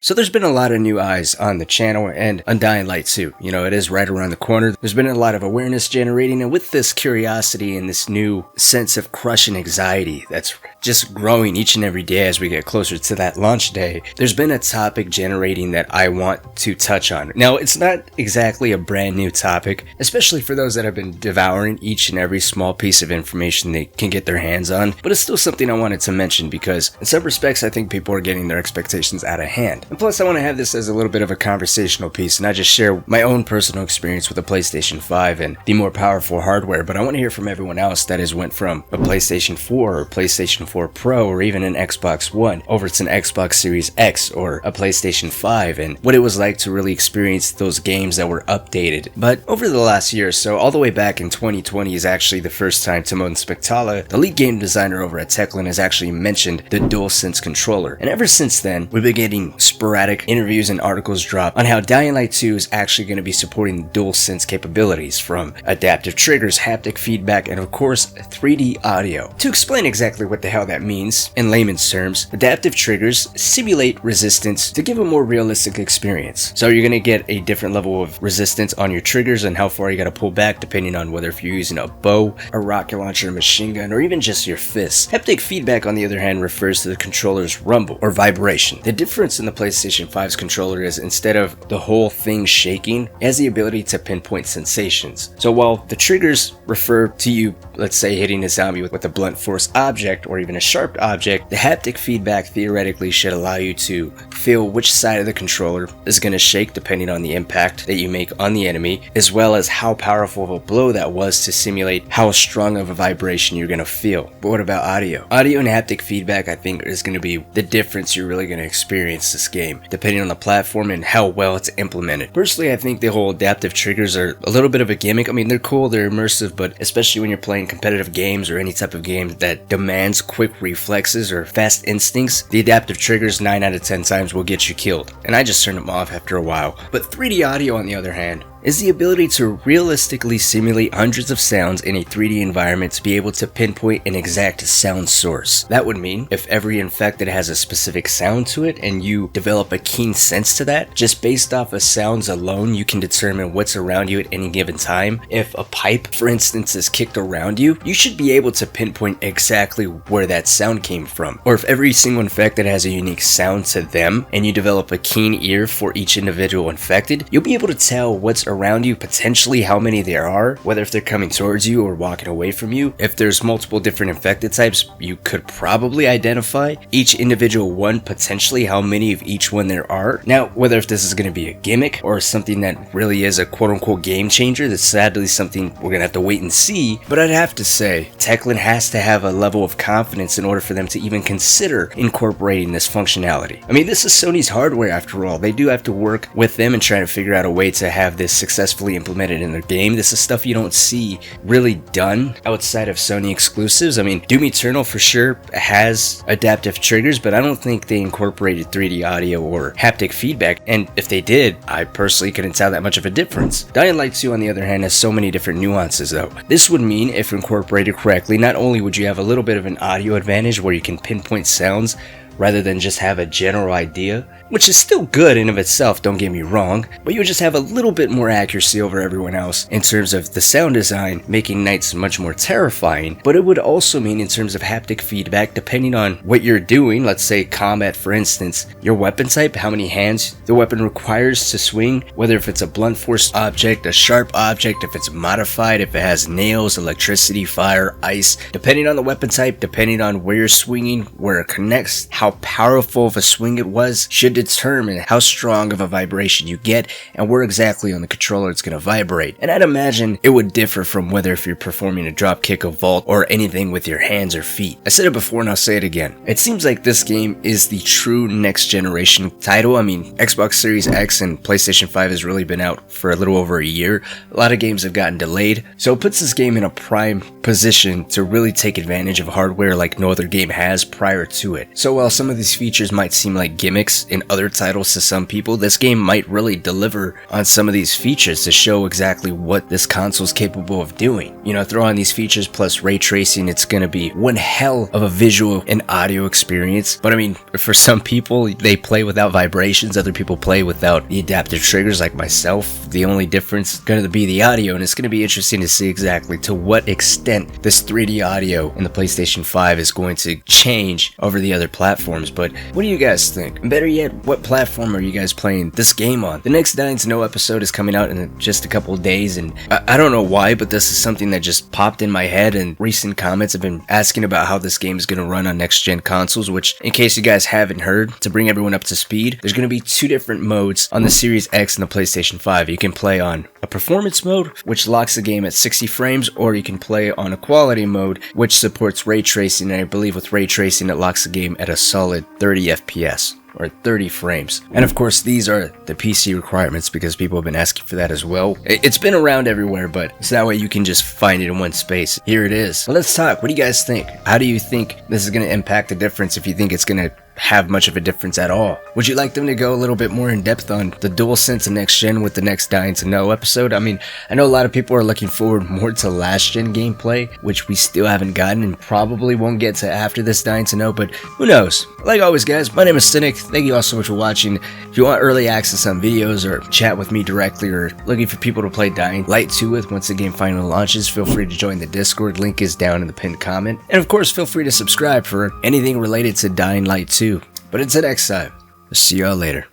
So there's been a lot of new eyes on the channel and on Dying Light 2. You know, it is right around the corner. There's been a lot of awareness generating, and with this curiosity and this new sense of crushing anxiety that's just growing each and every day as we get closer to that launch day, there's been a topic generating that I want to touch on. Now, it's not exactly a brand new topic, especially for those that have been devouring each and every small piece of information they can get their hands on, but it's still something I wanted to mention because in some respects I think people are getting their expectations out of hand. And plus I want to have this as a little bit of a conversational piece and not just share my own personal experience with the PlayStation 5 and the more powerful hardware, but I want to hear from everyone else that has went from a PlayStation 4 or PlayStation 4 Pro or even an Xbox One over to an Xbox Series X or a PlayStation 5 and what it was like to really experience those games that were updated. But over the last year or so, all the way back in 2020 is actually the first time Tymon Smektala, the lead game designer over at Techland, has actually mentioned the Dualsense controller. And ever since then, we've been getting sporadic interviews and articles dropped on how Dying Light 2 is actually going to be supporting the DualSense capabilities, from adaptive triggers, haptic feedback, and of course 3D audio. To explain exactly what the hell that means in layman's terms, adaptive triggers simulate resistance to give a more realistic experience. So you're going to get a different level of resistance on your triggers and how far you got to pull back depending on whether if you're using a bow, a rocket launcher, a machine gun, or even just your fists. Haptic feedback, on the other hand, refers to the controller's rumble or vibration. The difference in the PlayStation 5's controller is instead of the whole thing shaking, it has the ability to pinpoint sensations. So while the triggers refer to you, let's say, hitting a zombie with a blunt force object or even a sharp object, the haptic feedback theoretically should allow you to feel which side of the controller is going to shake depending on the impact that you make on the enemy, as well as how powerful of a blow that was to simulate how strong of a vibration you're going to feel. But what about audio? Audio and haptic feedback, I think, is going to be the difference you're really going to experience this game, depending on the platform and how well it's implemented. Personally, I think the whole adaptive triggers are a little bit of a gimmick. I mean, they're cool, they're immersive, but especially when you're playing competitive games or any type of game that demands quick reflexes or fast instincts, the adaptive triggers 9 out of 10 times will get you killed, and I just turn them off after a while. But 3D audio, on the other hand, is the ability to realistically simulate hundreds of sounds in a 3D environment to be able to pinpoint an exact sound source. That would mean if every infected has a specific sound to it and you develop a keen sense to that, just based off of sounds alone, you can determine what's around you at any given time. If a pipe, for instance, is kicked around you, you should be able to pinpoint exactly where that sound came from. Or if every single infected has a unique sound to them and you develop a keen ear for each individual infected, you'll be able to tell what's around you, potentially how many there are, whether if they're coming towards you or walking away from you. If there's multiple different infected types, you could probably identify each individual one, potentially how many of each one there are. Now, whether if this is going to be a gimmick or something that really is a quote-unquote game changer, that's sadly something we're going to have to wait and see, but I'd have to say Techland has to have a level of confidence in order for them to even consider incorporating this functionality. I mean, this is Sony's hardware after all. They do have to work with them and try to figure out a way to have this successfully implemented in their game. This is stuff you don't see really done outside of Sony exclusives. I mean, Doom Eternal for sure has adaptive triggers, but I don't think they incorporated 3D audio or haptic feedback, and if they did, I personally couldn't tell that much of a difference. Dying Light 2, on the other hand, has so many different nuances though. This would mean, if incorporated correctly, not only would you have a little bit of an audio advantage where you can pinpoint sounds rather than just have a general idea, which is still good in of itself, don't get me wrong, but you would just have a little bit more accuracy over everyone else in terms of the sound design, making nights much more terrifying. But it would also mean, in terms of haptic feedback, depending on what you're doing, let's say combat for instance, your weapon type, how many hands the weapon requires to swing, whether if it's a blunt force object, a sharp object, if it's modified, if it has nails, electricity, fire, ice, depending on the weapon type, depending on where you're swinging, where it connects, how powerful of a swing it was, should determine how strong of a vibration you get and where exactly on the controller it's going to vibrate. And I'd imagine it would differ from whether if you're performing a drop kick, a vault, or anything with your hands or feet. I said it before and I'll say it again. It seems like this game is the true next generation title. I mean, Xbox Series X and PlayStation 5 has really been out for a little over a year. A lot of games have gotten delayed, so it puts this game in a prime position to really take advantage of hardware like no other game has prior to it. So while some of these features might seem like gimmicks in other titles to some people, this game might really deliver on some of these features to show exactly what this console is capable of doing. You know, throw on these features plus ray tracing, it's gonna be one hell of a visual and audio experience. But I mean, for some people, they play without vibrations, other people play without the adaptive triggers like myself. The only difference is gonna be the audio, and it's gonna be interesting to see exactly to what extent this 3D audio in the PlayStation 5 is going to change over the other platforms. But what do you guys think? And better yet, what platform are you guys playing this game on? The next Dying to Know episode is coming out in just a couple of days, and I don't know why, but this is something that just popped in my head, and recent comments have been asking about how this game is going to run on next-gen consoles, which, in case you guys haven't heard, to bring everyone up to speed, there's going to be two different modes on the Series X and the PlayStation 5. You can play on a performance mode, which locks the game at 60 frames, or you can play on a quality mode, which supports ray tracing, and I believe with ray tracing it locks the game at a solid 30 FPS. Or 30 frames. And of course, these are the PC requirements because people have been asking for that as well. It's been around everywhere, but so that way you can just find it in one space. Here it is. Well, let's talk. What do you guys think? How do you think this is going to impact the difference, if you think it's going to have much of a difference at all? Would you like them to go a little bit more in depth on the DualSense and next gen with the next Dying to Know episode? I mean, I know a lot of people are looking forward more to last gen gameplay, which we still haven't gotten and probably won't get to after this Dying to Know, but who knows? Like always, guys, my name is Cynic. Thank you all so much for watching. If you want early access on videos or chat with me directly or looking for people to play Dying Light 2 with once the game finally launches, feel free to join the Discord. Link is down in the pinned comment. And of course, feel free to subscribe for anything related to Dying Light 2. But until next time, I'll see y'all later.